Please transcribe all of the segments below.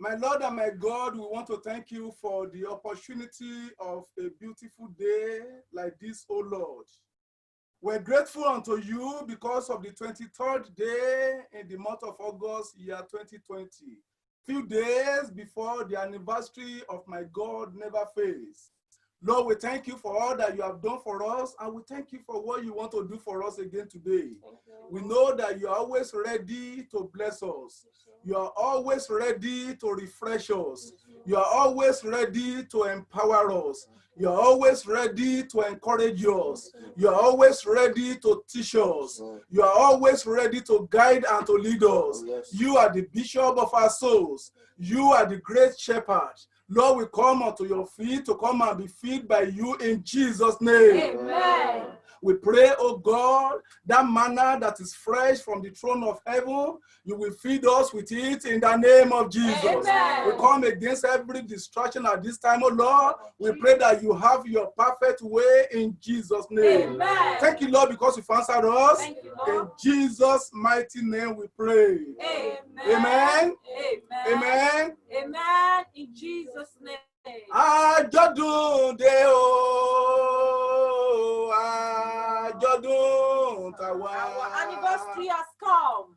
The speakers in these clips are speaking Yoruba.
My Lord and my God, we want to thank you for the opportunity of a beautiful day like this, O Lord. We're grateful unto you because of the 23rd day in the month of August, year 2020. Few days before the anniversary of My God Never Fails. Lord, we thank you for all that you have done for us, and we thank you for what you want to do for us again today. We know that you are always ready to bless us. You are always ready to refresh us. You are always ready to empower us. You are always ready to encourage us. You are always ready to teach us. You are always ready to guide and to lead us. You are the bishop of our souls. You are the great shepherd. Lord, we come unto your feet to come and be fed by you in Jesus' name. Amen. We pray, oh God, that manna that is fresh from the throne of heaven, you will feed us with it in the name of Jesus. Amen. We come against every distraction at this time, oh Lord. We pray that you have your perfect way in Jesus' name. Amen. Thank you, Lord, because you've answered us. Thank you, Lord. In Jesus' mighty name we pray. Amen. Amen. Amen. Amen. Amen. In Jesus' name. Àjọ̀dún dé o, àjọ̀dún tàwa. Our anniversary has come.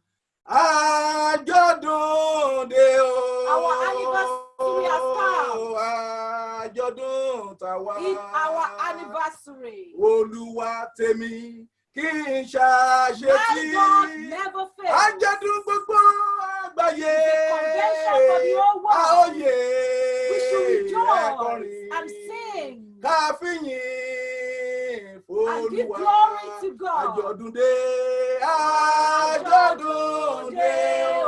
Àjọ̀dún dé o, Our anniversary has come. Àjọ̀dún tàwa. It's our anniversary. Olúwa tèmi kì í ṣàṣetì. My God never fails. Àjọ̀dún gbogbo àgbáyé. It's a convention for the whole world. Àóyè. We should rejoice and sing and give glory to God. Àjọ̀dún dé, àjọ̀dún dé o.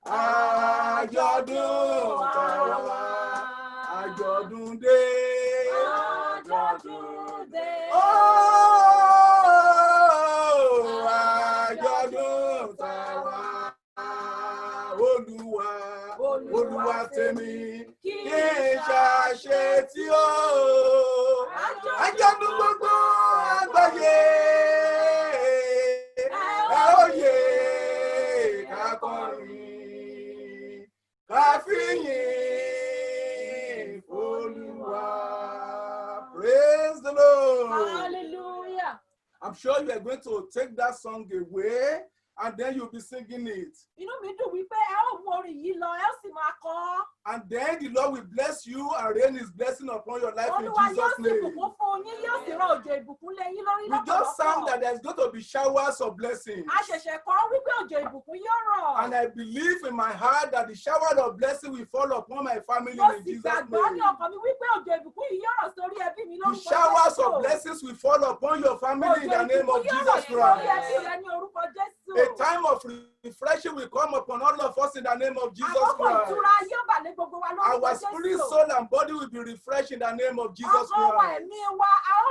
Àjọ̀dún tàwa. Àjọ̀dún dé. Àjọ̀dún dé. Oh, àjọ̀dún tàwa. Olúwa tèmi kì í ṣàṣetì o. Àjọ̀dún gbogbo àgbáyé. Àóyè ká kọrin, ká fìyìn Olúwa. Praise the Lord. Hallelujah. I'm sure you are going to take that song away and then you'll be singing it. Inú mi dùn wípé ẹ ó mú orin yìí lọ, ẹ ó sì máa kọ. And then the Lord will bless you and rain his blessing upon your life in Olúwa yóò Jesus' sì name. bùkún fún yín, yóò sì rán òjò ìbùkún lé yín lórí We just sang lọ́pọ̀lọpọ̀. that there's going to be showers of blessings. A ṣẹ̀ṣẹ̀ kọ́ wípé òjò ìbùkún yóò rọ̀. And I believe in my heart that the shower of blessing will fall upon my family Mo in sì Jesus' gbàgbọ́ ní name. ọkàn mi wípé òjò ìbùkún yìí yóò rọ̀ sórí ẹbí mi The lórúkọ showers Jésù. of blessings will fall upon your family in the Òjò name of ìbùkún yóò rọ̀ Jesus sórí ẹbí Christ. rẹ ní orúkọ Jésù. A time of refreshing will come upon all of us in the name of Jesus Àkókò Christ. ìtura yóò bà lé gbogbo wa lórúkọ Our spirit, Jésù. soul, and body will be refreshed in the name of Jesus Ọkàn wa Christ. ẹ̀mí wa a ó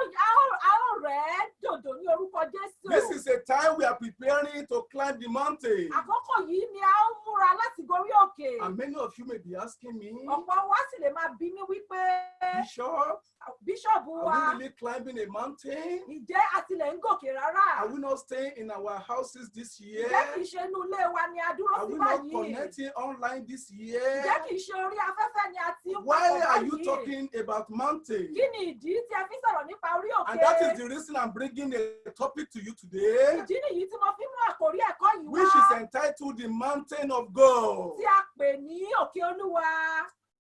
rẹ̀ dòdò ní orúkọ Jésù. This is a time we are preparing to climb the mountain. Àkókò yìí ni a ó múra láti gorí òkè. And many of you may be asking me, Ọ̀pọ̀ wa sì lè máa bí mi wípé Bishop, Bíṣọ̀bù wa, are we really climbing a mountain? ǹjẹ́ a tilẹ̀ ń gòkè rárá? Are we not staying in our houses this year? Ǹjẹ́ kìí ṣe inú ilé wa ni a dúró Are sí we not báyìí? connecting online this Ǹjẹ́ year? kìí ṣe orí afẹ́fẹ́ ni a ti ń Why papọ̀ are you báyìí? talking about mountain? Kí ni ìdí tí a fi sọ̀rọ̀ nípa orí òkè? And that is the reason I'm bringing a topic to you today, Ìdí nìyí tí mo fi mú àkórí ẹ̀kọ́ yìí which wá, is entitled The Mountain of God. tí a pè ní òkè Olúwa.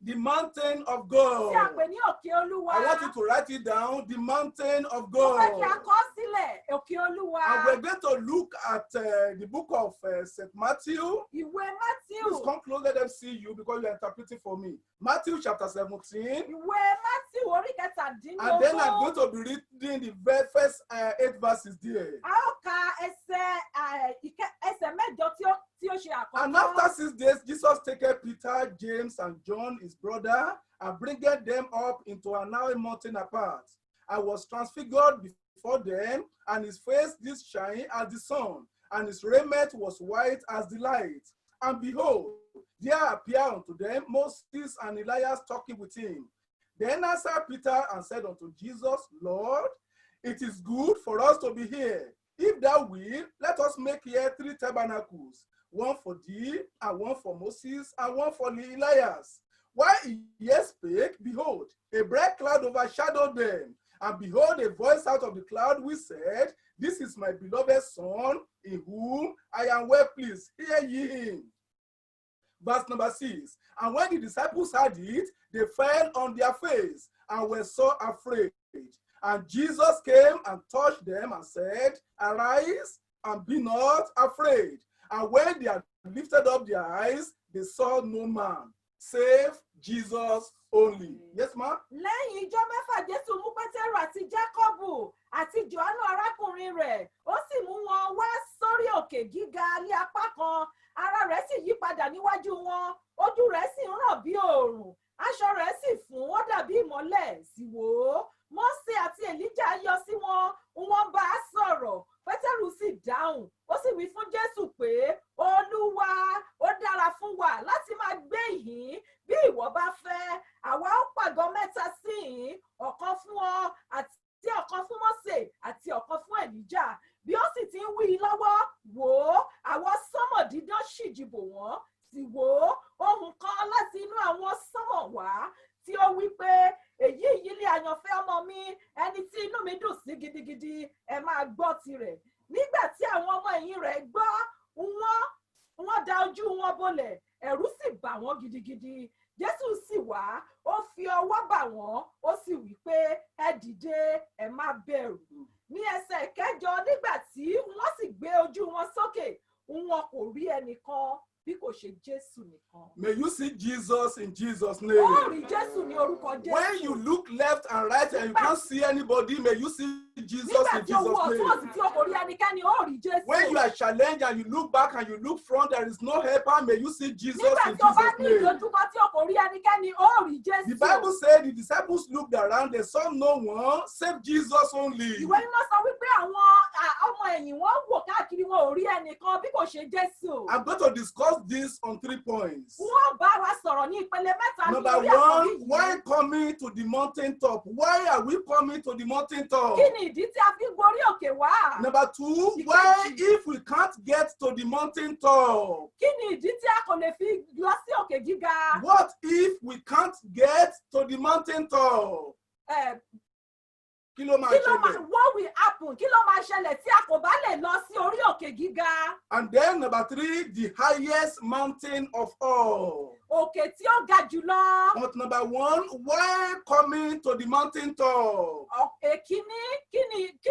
The mountain of Tí a God. pè ní òkè Olúwa. I want you to write it down. The mountain of Mo fẹ́ kí a God. kọ sílẹ̀ òkè Olúwa. And we're going to look at the book of St. Matthew. Ìwé Please Mátíù. come close, let them see you because you're interpreting for me. Matthew chapter 17. Ìwé Mátíù orí And then I'm kẹtàdínlógún. going to be reading the first 8 verses there. A ó ka ẹsẹ̀ mẹ́jọ tí ó ṣe And àkọ́kọ́. after 6 days, Jesus taketh Peter, James, and John, his brother, and bringeth them up into an high mountain apart. I was transfigured before them, and his face did shine as the sun, and his raiment was white as the light. And behold, there appeared unto them Moses and Elias talking with him. Then answered Peter and said unto Jesus, Lord, it is good for us to be here. If thou wilt, let us make here 3 tabernacles, one for thee, and one for Moses, and one for Elias. While he yet spake, behold, a bright cloud overshadowed them. And behold, a voice out of the cloud which said, This is my beloved Son, in whom I am well pleased. Hear ye him. Verse number 6. And when the disciples heard it, they fell on their face and were so afraid. And Jesus came and touched them and said, Arise and be not afraid. And when they had lifted up their eyes, they saw no man, save Jesus only. Yes, ma'am? Lẹ́yìn ijọ́ mẹ́fà Jésù mú Pétérù àti Jákọ́bù àti Jòhánù arákùnrin rẹ̀, ó sì mú wọn wá sórí òkè gíga ní apá kan. Ara rẹ̀ sì yí padà níwájú wọn, ojú rẹ̀ sì ń ràn bí òòrùn, aṣọ rẹ̀ sì fún, ó dàbí ìmọ́lẹ̀. Sì wò ó, Mósè àti Èlíjà yọ sí wọn, wọ́n bá a sọ̀rọ̀. Pétérù sì dáhùn, ó sì wí fún Jésù pé, Olúwa, ó dára fún wa láti máa gbé yìí. Bí ìwọ bá fẹ́, àwa ó pàgọ́ mẹ́ta sí yìí, ọ̀kan fún ọ àti ọ̀kan fún Mósè àti ọ̀kan fún Èlíjà. Bí ó sì ti ń wí lọ́wọ́, wò ó, àwọn sánmọ̀ dídán ṣìjì bò wọ́n. Sì wò ó, ohùn kan láti inú àwọn sánmọ̀ wá, tí ó wí pé, èyí yìí ni àyànfẹ́ ọmọ mi, ẹni tí inú mi dùn sí gidigidi, ẹ máa gbọ́ tirẹ̀. Nígbà tí àwọn ọmọ ẹ̀yìn rẹ̀ gbọ́, wọ́n da ojú wọn bolẹ̀, ẹ̀rù sì bà wọ́n gidigidi. Jésù sì wá, ó fi ọwọ́ bà wọ́n, ó sì wí pé, ẹ dìde, ẹ má bẹ̀rù. Ní ẹsẹ̀ kẹjọ, nígbà tí wọ́n sì gbé ojú wọn sókè, wọn kò rí ẹnìkan bí kò ṣe Jésù nìkan. May you see Jesus in Jesus' name. Ó rí Jésù ní orúkọ Jésù. When you look left and right and you can't see anybody, may you see Jesus Nígbà in tí o Jesus' wo ọ̀tún name. òsì tí o kò rí ẹnikẹ́ni, ó rí Jésù. When you are challenged and you look back and you look front, there is no helper, may you see Jesus Nígbà in tí o bá Jesus' ní name. ìdojúkọ tí o kò rí ẹnikẹ́ni, ó rí Jésù. The Bible said the disciples looked around, they saw no one save Jesus only. Ìwé mímọ́ sọ wípé àwọn ọmọ ẹ̀yìn wọn wò káàkiri, wọn ò rí ẹnìkan bí kò ṣe Jésù. I'm going to discuss this on 3 points. Wọ́n bá wa sọ̀rọ̀ ní ìpele mẹ́ta ní Number orí àkọ́rí one, yìí. why coming to the mountain top? Why are we coming to the mountain top? Kí ni ìdí tí a fi ń gorí òkè wá? Number two, why if we can't get to the mountain top? Kí ni ìdí tí a kò lè fi lọ sí òkè gíga? What if we can't get to the mountain top? Kí ló máa ṣẹlẹ̀? What will happen? Kí ló máa ṣẹlẹ̀ tí a kò bá lè lọ sí orí òkè gíga? And then number three, the highest mountain of all. Òkè tí ó ga jùlọ. But number one, why coming to the mountain top? Èkíní, kí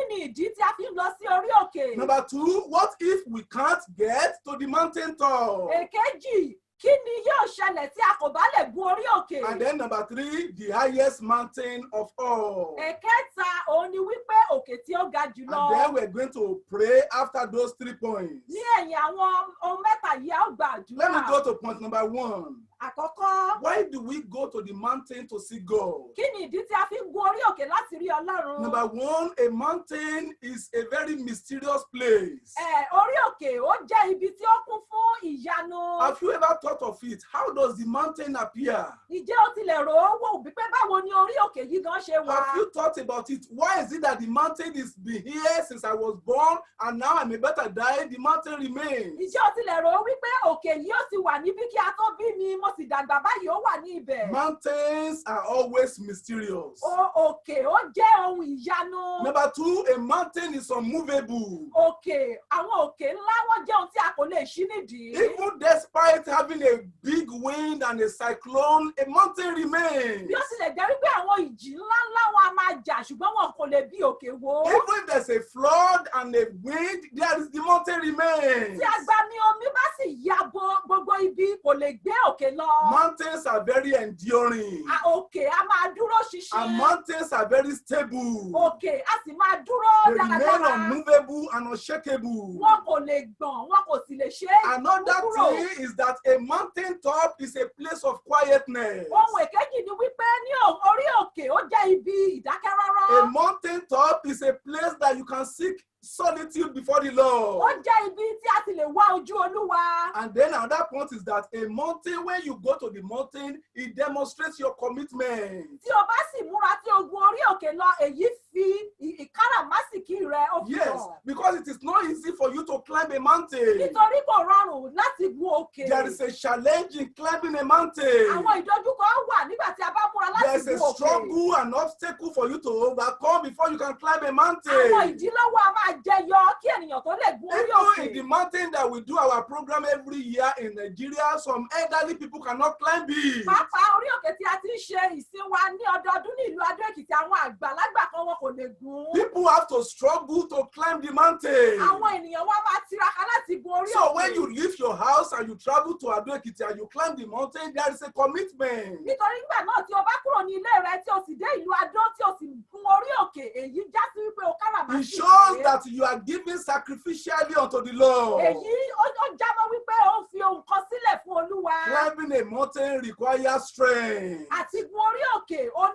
ni ìdí tí a fi ń lọ sí orí òkè? Number two, what if we can't get to the mountain top? Èkejì, kí ni yóò ṣẹlẹ̀ tí a kò bá lè gun orí òkè? And then number three, the highest mountain of all. Ẹ̀kẹta, òun ni wípé òkè tí ó ga jùlọ. And then we're going to pray after those 3 points. Ní ẹ̀yìn àwọn ohun mẹ́ta yìí, a ó gbàdúrà. Let me go to point number 1. Àkọ́kọ́, Why do we go to the mountain to see God? kí ni ìdí tí a fi ń gun orí òkè láti rí Ọlọ́run? Number 1, a mountain is a very mysterious place. Orí òkè ó jẹ́ ibi tí ó kún fún ìyanu. Have you ever thought of it? How does the mountain appear? Ǹjẹ́ o tilẹ̀ rò ó wò wípé báwo ni orí òkè yìí gan ṣe wà? Have you thought about it? Why is it that the mountain is been here since I was born and now I'm about to die? The mountain remains. Ǹjẹ́ o tilẹ̀ rò ó wípé òkè yìí ó ti wà níbí kí a tó bí mi, mo sì dàgbà báyìí ó wà ní ibẹ̀? Mountains are always mysterious. Òkè ó jẹ́ ohun ìyanu. Number 2, a mountain is unmovable. Òkè, àwọn òkè ńlá wọ́n jẹ́ ohun tí a kò lè ṣí nídìí. Even despite having a big wind and a cyclone, a mountain remains. Bí ó tilẹ̀ jẹ́ wípé àwọn ìjì ńláńlá wọn a máa jà, ṣùgbọ́n wọn kò lè bí òkè wó. Even if there's a flood and a wind, there is the mountain remains. Tí agbami omi bá sì ya bo gbogbo ibi, kò lè gbé òkè lọ. Mountains are very enduring. Òkè a máa dúró ṣinṣin. And mountains are very stable. Òkè a sì máa dúró They remain dáradára. unmovable and unshakable. Wọn kò lè gbọ̀n, wọn kò sì lè ṣe é. Another kúrò. thing is that a mountain top is a place of quietness. Ohun èkejì ni wípé ní orí òkè ó jẹ́ ibi ìdákẹ́rọ́rọ́. A mountain top is a place that you can seek solitude before the Ó Lord. jẹ́ ibi tí a ti lè wá ojú Olúwa. And then another point is that a mountain, when you go to the mountain, it demonstrates your commitment. Tí o bá sì múra tí o gun orí òkè lọ, èyí fi ìkáràmásìkí rẹ ó fi Yes, hàn. because it is not easy for you to climb a mountain. Nítorí kò rọrùn láti gun òkè. There is a challenge in climbing a mountain. Àwọn ìdojúkọ wà nígbà tí a bá múra There láti is a gun òkè. struggle and obstacle for you to overcome before you can climb a Àwọn mountain. ìdílọ́wọ́ a máa jẹyọ kí ènìyàn tó lè gun orí Even òkè. in the mountain that we do our program every year in Nigeria, some elderly people cannot climb it. Pàápàá orí òkè tí a ti ń ṣe ìsìn wa ní ọdọọdún ní ìlú Adó-Èkìtì, àwọn àgbàlagbà kan wọn kò lè gùn. People have to struggle to climb the mountain. Àwọn ènìyàn wa máa tiraka láti gun orí So òkè. when you leave your house and you travel to Ado-Ekiti and you climb the mountain, there is a commitment. Nítorí nígbà náà tí o bá kúrò ní ilé rẹ tí o sì dé ìlú Adó tí o sì gun orí òkè, èyí já sí wípé o It káràmásìkí. shows that you are giving sacrificially unto the Lord. Èyí ó jámọ́ wípé o ń fi ohun kan sílẹ̀ fún Olúwa. Climbing a mountain requires strength. Àti gun orí òkè, o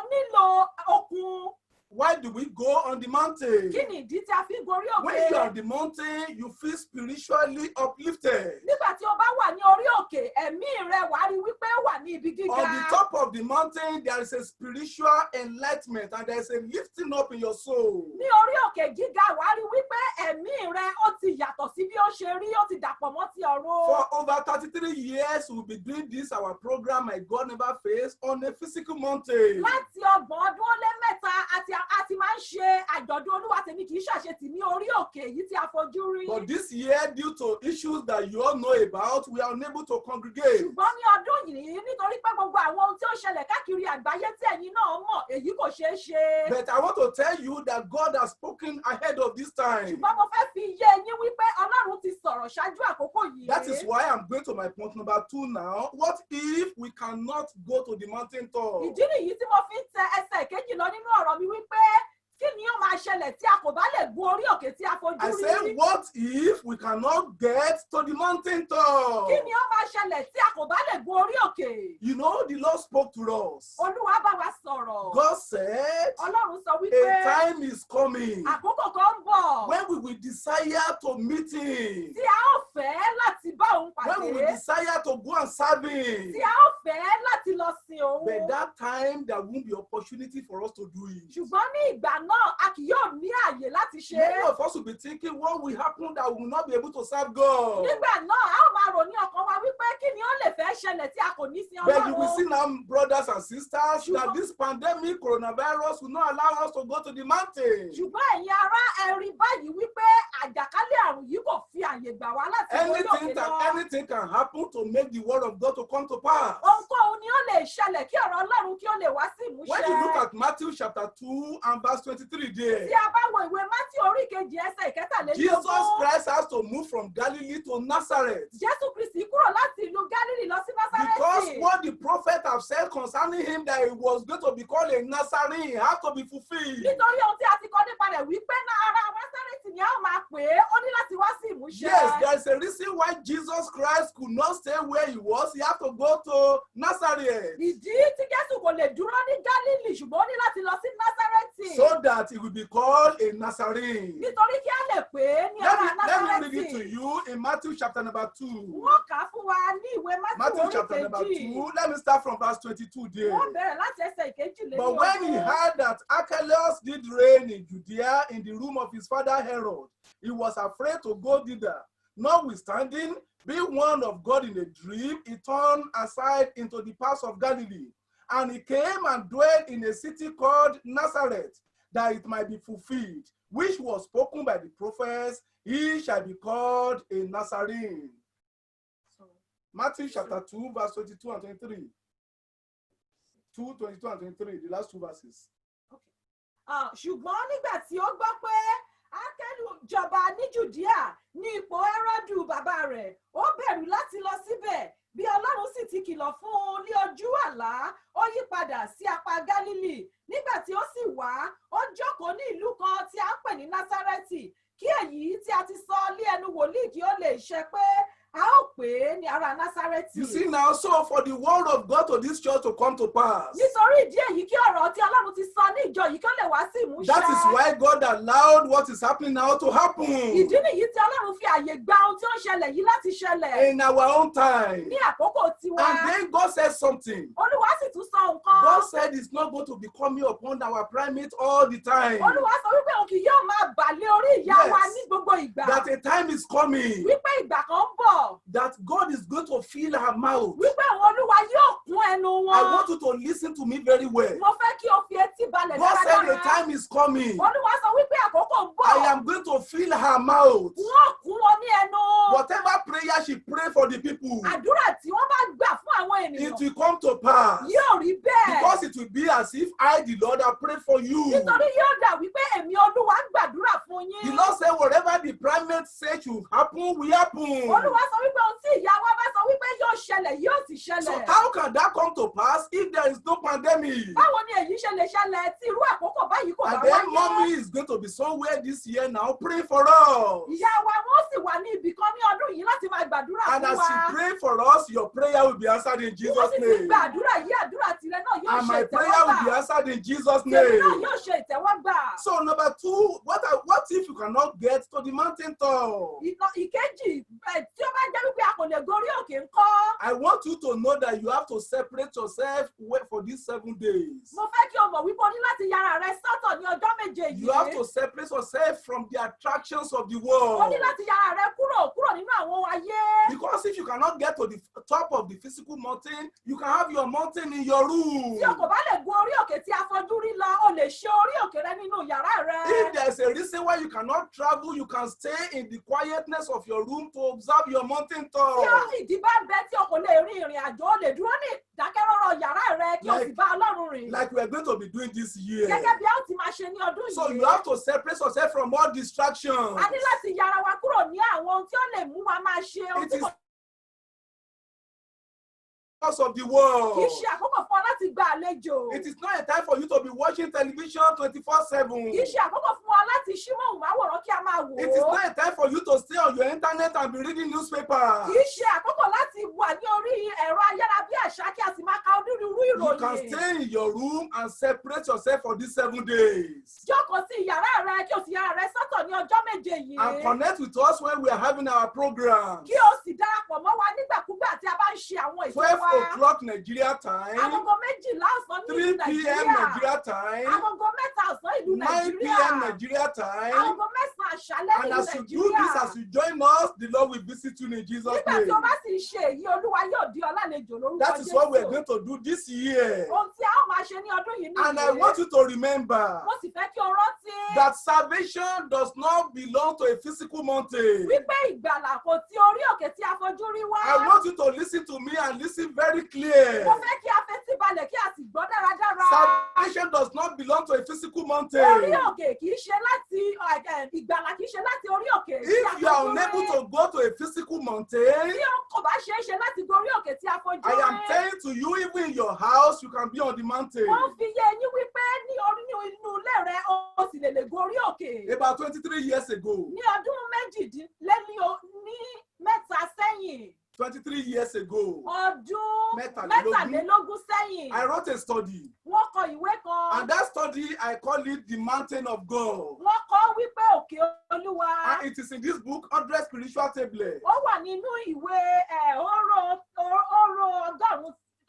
nílò okun. Why do we go on the mountain? Kí ni ìdí tí a fi ń gun orí When you are òkè? on the mountain, you feel spiritually uplifted. Nígbà tí o bá wà ní orí òkè, ẹ̀mí rẹ wàá rí wípé ó wà ní ibi gíga. On the top of the mountain, there is a spiritual enlightenment and there is a lifting up in your soul. Ní orí òkè gíga, wàá rí wípé ẹ̀mí rẹ ó ti yàtọ̀ sí bí ó ṣe rí, ó ti dàpọ̀ mọ́ ti ọ̀run. For over 33 years, we'll be doing this, our program, My God Never Fails, on a physical mountain. Láti 30 ọdún ó lé mẹ́ta a ti máa ń ṣe àjọ̀dún Olúwa tèmi kì í ṣàṣetì ní orí òkè èyí tí a fojú rí. But this year, due to issues that you all know about, we are unable to congregate. Ṣùgbọ́n ní ọdún yìí, nítorí pé gbogbo àwọn ohun tí ó ṣẹlẹ̀ káàkiri àgbáyé tí ẹ̀yin náà mọ̀, èyí kò ṣeé ṣe. But I want to tell you that God has spoken ahead of this time. Ṣùgbọ́n mo fẹ́ fi yé yín wípé Ọlọ́run ti sọ̀rọ̀ ṣáájú àkókò yìí. That is why I'm going to my point number 2 now. What if we cannot go to the mountain top? Ìdí nìyí tí mo fi ń tẹ ẹsẹ̀ kejì lọ nínú ọ̀rọ̀ mi wípé kí ni ó máa ṣẹlẹ̀ tí a kò bá lè gun orí òkè tí a fojú I rí? say, what if we cannot get to the mountain top? Kí ni ó máa ṣẹlẹ̀ tí a kò bá lè gun orí òkè? You know, the Lord spoke to us. Olúwa bá wa sọ̀rọ̀. God said, Ọlọ́run sọ a wípé time is coming àkókò kan ń bọ̀ when we will desire to meet Him, tí a ó fẹ́ láti bá òun when we will pàdé, desire to go and serve Him. tí a ó fẹ́ láti lọ sin òun. But that time, there won't be opportunity for us to do it. Ṣùgbọ́n ní ìgbà náà, a kì yóò ní àyè láti ṣe Many é. of us will be thinking, what will happen that we will not be able to serve God? Nígbà náà, a ó máa rò ní ọkàn wa wípé kí ni ó lè fẹ́ ṣẹlẹ̀ tí a kò ní sin But you will see Ọlọ́run. now, brothers and sisters, Sure. that this pandemic, coronavirus, will not allow us to go to the mountain. Ṣùgbọ́n ẹ̀yin ará ẹ rí báyìí wípé àjàkálẹ̀ àrùn yìí kò fi àyè gbà wá láti gun orí òkè lọ. Anything can happen to make the word of God to come to pass. Ohunkóhun ni ó lè ṣẹlẹ̀ kí ọ̀rọ̀ Ọlọ́run kí ó lè wá sí When you look ìmúṣẹ. at Matthew chapter 2 and verse 23 there, Tí a bá wo ìwé Mátí orí kejì ẹsẹ̀ Jesus ìkẹtàlélógún, Christ has to move from Galilee to Nazareth. Jésù Kristì kúrò láti ìlú Gálílì lọ sí Because Násárẹ́tì. what the prophet have said concerning him that he was going to be called a Nazarene had to be fulfilled. Nítorí ohun tí a ti kọ nípa rẹ̀ wípé ará Násárẹ́tì ni a ó máa pè é, ó ní láti wá sí ìmúṣẹ. Yes, there is a reason why Jesus Christ could not stay where he was. He had to go to Nazareth Ìdí tí Jésù kò lè dúró ní Gálílì ṣùgbọ́n ó ní láti lọ sí Násárẹ́tì. so that he would be called a Nazarene. Nítorí kí a lè pè é ní ará Let me read it to Násárẹ́tì. you in Matthew chapter number 2. Wọ́n kà á fún wa ní ìwé Mátí Matthew orí chapter number kejì. 2. Let me start from verse 22 there. Wọ́n bẹ̀rẹ̀ láti ẹsẹ̀ ìkejìlélógún. But when he heard that Archelaus did reign in Judea in the room of his father Herod, he was afraid to go thither. Notwithstanding, being warned of God in a dream, he turned aside into the pass of Galilee. And he came and dwelt in a city called Nazareth, that it might be fulfilled, which was spoken by the prophets, he shall be called a Nazarene. Matthew chapter 2, verse 22 and 23. 2, 22 and 23, the last two verses. Ṣùgbọ́n nígbà tí ó gbọ́ pé Ákẹ́lù jọba ní Jùdíà ní ipò Hẹ́rọ́dù bàbá rẹ̀, ó bẹ̀rù láti lọ síbẹ̀. Bí Ọlọ́run sì ti kìlọ̀ fún un ní ojú àlá, ó yí padà sí apá Gálílì. Nígbà tí ó sì wá, ó jókòó ní ìlú kan tí a ń pè ní Násárẹ́tì, kí èyí tí a ti sọ lé ẹnu wòlíì kí ó lè ṣẹ pé a ó pè é ní ará Násárẹ́tì. You see now, so for the word of God to this church to come to pass, Nítorí ìdí èyí kí ọ̀rọ̀ tí Ọlọ́run ti sọ ní ìjọ yìí kí ó lè wá sí ìmúṣẹ. that is why God allowed what is happening now to happen Ìdí nìyí tí Ọlọ́run fi àyè gba ohun tí ó ń ṣẹlẹ̀ yìí láti ṣẹlẹ̀ in our own time. ní àkókò tiwa. And then God said something. Olúwa sì tún sọ nǹkan. God said it's not going to be coming upon our primate all the time. Olúwa sọ wípé òun kì yóò máa bà lé orí ìyá wa Yes. ní gbogbo ìgbà. That a time is coming Wípé ìgbà kan ń bọ̀. that God is going to fill our mouth. Wípé àwọn Olúwa yóò kún ẹnu I wọn. want you to listen to me very well. Mo fẹ́ kí o fi etí balẹ̀ God said a dáradára. time is coming. Olúwa sọ wípé àkókò ń bọ̀. I am going to fill her mouth. Wọ́n kún wọn ní ẹnu. Whatever prayer she pray for the people, Àdúrà tí wọ́n bá gbà fún àwọn it ènìyàn will come to pass. yóò rí bẹ́ẹ̀. Because it will be as if I, the Lord, have prayed for you. Nítorí yóò dà wípé èmi Olúwa ń gbàdúrà fún The yín. Lord said, whatever the primate said should happen, will happen. Olúwa sọ wípé ohun tí ìyá wa bá sọ wípé yóò ṣẹlẹ̀ yóò sì So ṣẹlẹ̀. how can that come to pass if there is no pandemic? Báwo ni èyí ṣe lè ṣẹlẹ̀ tí irú àkókò báyìí kò bá And then wáyé? mommy is going to be somewhere this year now, pray for us. Ìyá wa wọ́n sì wà ní ibì kan ní ọdún yìí láti máa gbàdúrà And fún as wa. you pray for us, your prayer will be answered in Wọ́n Jesus' sì ti name. gba àdúrà yìí àdúrà tirẹ̀ náà yóò And ṣe my prayer will be ìtẹ́wọ́gbà. answered in Jesus' Tèmi náà name. yóò ṣe ìtẹ́wọ́gbà. So number two, what if you cannot get to the mountain top? Ìkejì tí ó bá jẹ́ wípé a kò lè gorí òkè ńkọ́. I want you to know that you have to separate yourself for these 7 days. Mo fẹ́ kí o mọ̀ wípé o ní láti yára rẹ sọ́tọ̀ ní ọjọ́ méje You have yìí. to separate yourself from the attractions of the O world. ní láti yára rẹ kúrò nínú àwọn ohun ayé. Because if you cannot get to the top of the physical mountain, you can have your mountain in your room. Tí o kò bá lè gun orí òkè tí a fojú rí lọ, o lè ṣe orí òkè rẹ nínú yàrá rẹ. If there's a reason why you cannot travel, you can stay in the quietness of your room to observe your mountain Tí top. ìdí bá ń bẹ tí o kò lè rin ìrìn àjò, o lè dúró ní ìdákẹ́rọ́rọ́ yàrá rẹ kí o sì bá Ọlọ́run rìn. Like we are going to be doing this year. Gẹ́gẹ́ bí a ó ti máa ṣe ní ọdún So yìí. you have to separate yourself from all distractions. A ní láti yára wa kúrò ní àwọn ohun tí ó lè mú wa máa ṣe ohun It tí is kò because of the kì í world. ṣe àkókò fún ọ láti gba àlejò. It is not a time for you to be watching television 24/7. Kì í ṣe àkókò fún ọ láti ṣí móhùnmáwòrán kí a máa wò It is ó. not a time for you to stay on your internet and be reading newspapers. Kì í ṣe àkókò láti wà ní orí ẹ̀rọ ayárabíàṣá kí a sì máa ka onírúurú You can ìròyìn. stay in your room and separate yourself for these 7 days. Jókòó sí yàrá rẹ kí o sì yára rẹ sọ́tọ̀ ní ọjọ́ méje And yìí. connect with us when we are having our program. Kí o sì darapọ̀ mọ́ wa nígbàkúgbà tí a bá ń ṣe àwọn ètò 12 wa. o'clock Nigeria time, Agogo 12 ọ̀sán ní 3 ìlú p.m. Nàìjíríà. Nigeria time, Agogo 3 ọ̀sán ìlú 9 p.m. Nàìjíríà. Nigeria time. Agogo 9 àṣálẹ́ And ìlú as you do this, Nàìjíríà. as you join us, the Lord will visit you in Jesus' Nígbà tí o name. bá sì ṣe èyí, Olúwa yóò di ọ lálejò lórúkọ That is what we are Jésù. going to do this year. Ohun tí a ó máa ṣe ní ọdún yìí And I want you to remember Mo sì fẹ́ kí o rántí that salvation does not belong to a physical mountain. wípé ìgbàlà kò ti orí òkè tí a fojú rí wá. I want you to listen to me and listen very clear. Mo fẹ́ kí a fetí balẹ̀ kí a sì gbọ́ dáradára. Salvation does not belong to a physical Orí mountain. òkè kì í ṣe láti ìgbàlà kì í ṣe láti orí òkè tí a If you are fojú unable rí. to go to a physical mountain, Tí o kò bá ṣeé ṣe láti gorí òkè tí a fojú I am rí. telling to you, even in your house, you can be on the mountain. Wọ́n fi yé eyín wípé ní orí ní inú ilé rẹ o sì lè gorí òkè. About 23 years ago, Ní ọdún mẹ́ta sẹ́yìn. 23 years ago, Ọdún Mẹ́tàlélógún. mẹ́tàlélógún sẹ́yìn. I wrote a study. Wọ́n kọ ìwé kan. And that study, I call it The Mountain of God. Wọ́n kọ wípé òkè Olúwa. And it is in this book, 100 Spiritual Tablets. Ó wà nínú ìwé ọ̀rọ̀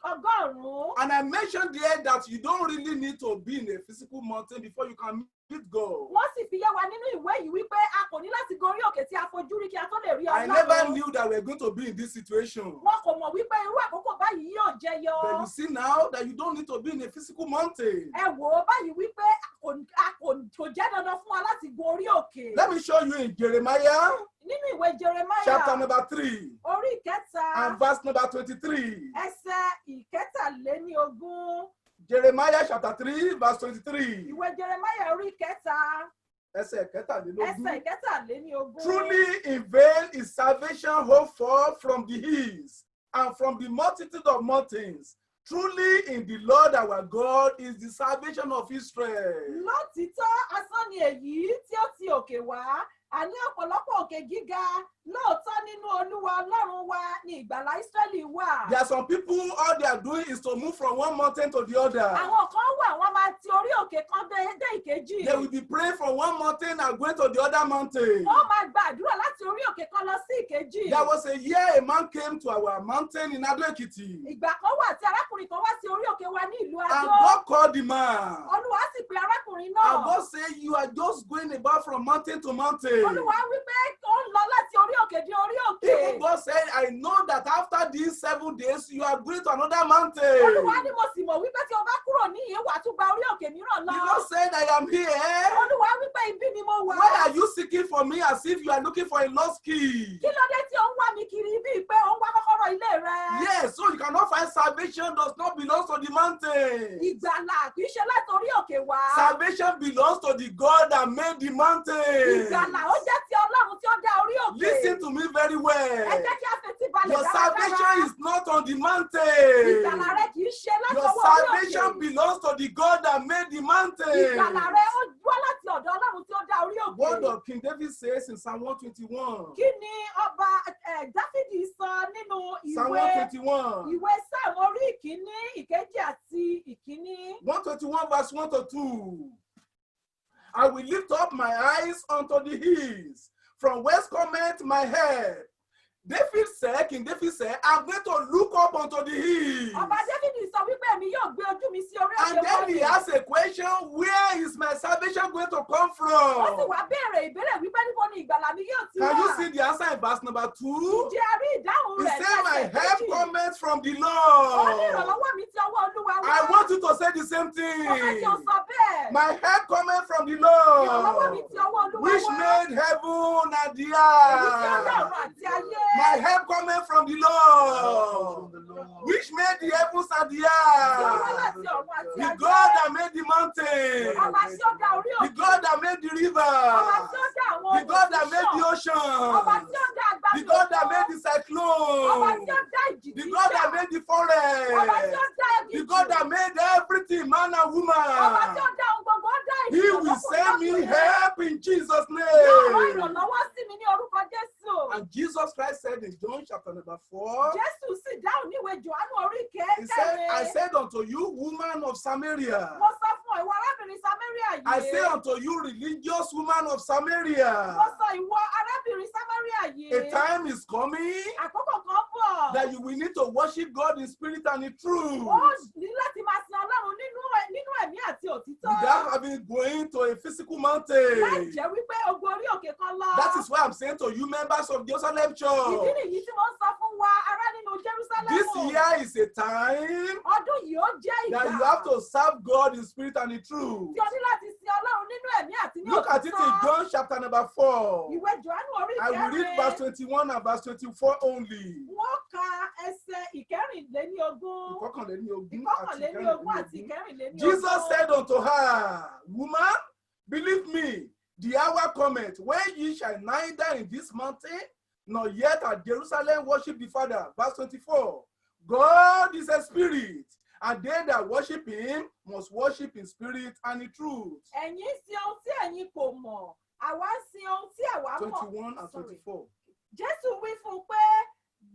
ọgọ́rùn-ún. And I mentioned there that you don't really need to be in a physical mountain before you can meet God. Wọ́n sì fi yé wa nínú ìwé yìí wípé a kò ní láti gorí òkè tí a fojú rí kí a tó lè rí I Ọlọ́run. never knew that we're going to be in this situation. Wọ́n kò mọ̀ wípé irú àkókò báyìí yóò jẹyọ. But you see now that you don't need to be in a physical mountain. Ẹ wò ó báyìí wípé kò jẹ́ dandan fún wa láti gorí òkè. Let me show you in Jeremiah Nínú ìwé Jeremiah chapter number 3 orí ìkẹta and verse number 23. ẹsẹ̀ ìkẹtàléníogún. Jeremiah chapter 3 verse 23. Ìwé Jeremiah orí ìkẹta Ẹsẹ̀ kẹtàlélógún. ẹsẹ̀ ìkẹtàléníogún. Truly in vain is salvation hoped for from the hills and from the multitude of mountains. Truly in the Lord our God is the salvation of Israel. Lótìítọ́ asán ni èyí tí ó ti òkè wá àní ọ̀pọ̀lọpọ̀ òkè gíga lóòótọ́ nínú Olúwa Ọlọ́run wa ni ìgbàlà Ísírẹ́lì wà. There are some people, all they are doing is to move from one mountain to the other. Àwọn kan wà wọ́n máa ti orí òkè kan dé ìkejì. They will be praying from one mountain and going to the other mountain. Wọ́n máa gba àdúrà láti orí òkè kan lọ sí ìkejì. There was a year a man came to our mountain in Ado Ekiti. Ìgbà kan wà tí arákùnrin kan wá sí orí òkè wa ní ìlú And Adó. God called the man. Olúwa sì pe arákùnrin And náà. God said, you are just going about from mountain to mountain. Olúwa wí pé ó ń lọ láti orí òkè dé orí òkè. Even God said, I know that after these 7 days, you are going to another mountain. Olúwa ní mo sì mọ̀ wípé tí o bá kúrò níyìí wà á tún gba orí òkè mìíràn lọ. The Lord said, I am here. Olúwa wí pé ibi ni mo wà. Why are you seeking for me as if you are looking for a lost key? Kí ló dé tí ó ń wá mi kiri bíi pé ó ń wá kọ́kọ́rọ́ ilé rẹ? Yes, so you cannot find salvation does not belong to the mountain. Ìgbàlà kì í ṣe láti orí òkè wá. Salvation belongs to the God that made the mountain. Ìgbàlà ó jẹ́ ti Ọlọ́run tí ó dá orí òkè. Listen to me very Ẹ well. jẹ́ kí a fetí balẹ̀ Your dáradára. salvation is not on the Ìgbàlà mountain. rẹ kì í ṣe láti Your ọwọ́ orí salvation òkè. belongs to the God that made the mountain. Ìgbàlà rẹ ó wá láti ọ̀dọ̀ Ọlọ́run tí ó dá orí Word òkè. of King David says in Psalm 121. Kí ni ọba Dáfídì sọ nínú Psalm ìwé 121. ìwé Sáàmù orí ìkíní, ìkejì àti ìkíní? 121 verse 1 to 2. I will lift up my eyes unto the hills, from whence cometh my help. King David said, I'm going to look up unto the hills. Ọba Dáfídì sọ wípé èmi yóò gbé ojú mi sí orí And òkè then he wọ̀nyí. asked a question, where is my salvation going to come Ó sì from? wá béèrè ìbéèrè wípé níbo ni ìgbàlà mi yóò ti Can you wá? see the answer in verse number 2? Ǹjẹ́ a rí ìdáhùn He rẹ̀ said, my ní help ẹsẹ̀ kejì? cometh from the Ó ní Lord. ìrànlọ́wọ́ mi ti ọwọ́ Olúwa wá. I want you to say the same Mo fẹ́ kí o thing. sọ bẹ́ẹ̀. My help cometh from the Ìrànlọ́wọ́ mi Lord, ti ọwọ́ Olúwa which wá. made heaven and the Èyí tí ó dá ọ̀run earth. àti ayé. My help cometh from the Lord, which made the heavens and the Tí ó wá earth. láti ọ̀run àti The ayé. God that made the mountain, Ọba tí ó dá orí the òkè. God that made the Ọba river, tí ó dá àwọn the God that made the Ọba ocean, tí ó dá agbára the God that òkun. made the Ọba cyclone, tí ó dá ìjì the tí God jà. that made the Ọba tí forest, ó dá the igi God jù. that made everything, man and Ọba tí woman. ó dá ohun gbogbo, ó dá He ènìyàn will send me lọ́kùnrin. help in Jesus' Yóò rán name. ìrànlọ́wọ́ sí mi ní orúkọ Jésù. And Jesus Christ said in John chapter number 4, Jésù sì dáhùn níwèé Jòhánù orí He said, I kẹrin. said unto you, woman of Samaria, Mo sọ fún ìwọ arábìnrin Samaria I yìí. say unto you, religious woman of Samaria, Mo sọ ìwọ arábìnrin Samaria yìí. a time is coming Àkókò kan bọ̀. that you will need to worship God in spirit and in truth, Ó ní láti máa sin Ọlọ́run nínú ẹ̀mí àti òtítọ́. without having going to a physical Láì mountain. jẹ́ wípé o gun orí òkè kan lọ. That is why I'm saying to you, members of Jerusalem Ìdí Church, nìyí tí mo ń sọ fún wa ará nínú Jerusalem. this year is a time Ọdún yìí ó jẹ́ that ìgbà. you have to serve God in spirit and in truth. Tí o ní láti sin Ọlọ́run nínú ẹ̀mí àti ní Look at it in òtítọ́. John chapter number 4. Ìwé Jòhánù orí I will read verse 21 and verse 24 only. Wọ́n ka ẹsẹ̀ ìkẹrìnléníogún. Ìkọkànléníogún àti ìkẹrìnléníogún. Jesus said unto her, Woman, believe me, the hour cometh when ye shall neither in this mountain nor yet at Jerusalem worship the Father. Verse 24. God is a spirit, and they that worship him must worship in spirit and in truth. Ẹ̀yin sin ohun tí ẹ̀yin kò mọ̀, àwa ń sin ohun tí àwa mọ̀. 21 and 24. Jésù wí fún un pé,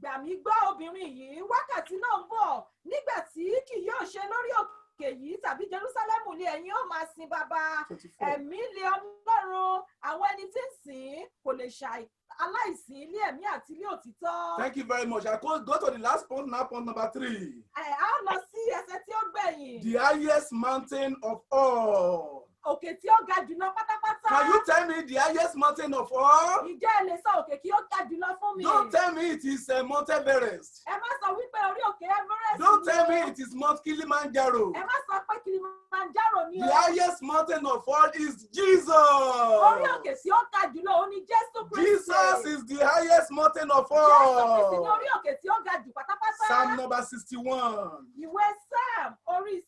gbà mí gbọ́ obìnrin yìí, wákàtí náà ń bọ̀, nígbà tí kì yóò ṣe lórí òkè yìí tàbí Jerúsálẹ́mù ni ẹ̀yin ó máa sin bàbá. 24. Ẹ̀mí lé Ọlọ́run, àwọn ẹni tí ń sìn kò lè ṣàì aláìsìn ilé ẹ̀mí àti ilé òtítọ́. Thank you very much. I go to the last point now, point number 3. A ó lọ sí ẹsẹ̀ tí ó gbẹ̀yìn. The highest mountain of all. Òkè tí ó ga jùlọ pátápátá. Can you tell me the highest mountain of all? Ǹjẹ́ ẹ lè sọ òkè kí ó ga jùlọ fún mi? Don't tell me it is Mount Everest. Ẹ má sọ wípé orí òkè Everest Don't ni tell o. me it is Mount Kilimanjaro. Ẹ má sọ pé Kilimanjaro ni o. The highest mountain of all is Jesus. Orí òkè tí ó ga jùlọ òun ni Jésù Kristi. Jesus is the highest mountain of Jésù Kristi ni all. orí òkè tí ó ga jù pátápátá. Psalm number 61. Ìwé Psalm orí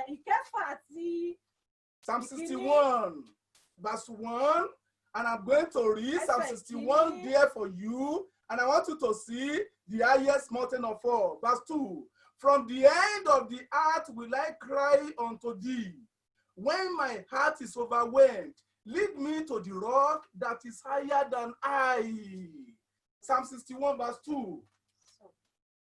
ìkẹfà àti Psalm 61, verse 1. And I'm going to read Psalm 61 there for you. And I want you to see the highest mountain of all. Verse 2. From the end of the earth will I cry unto thee. When my heart is overwhelmed, Lead me to the rock that is higher than I. Psalm 61 verse 2.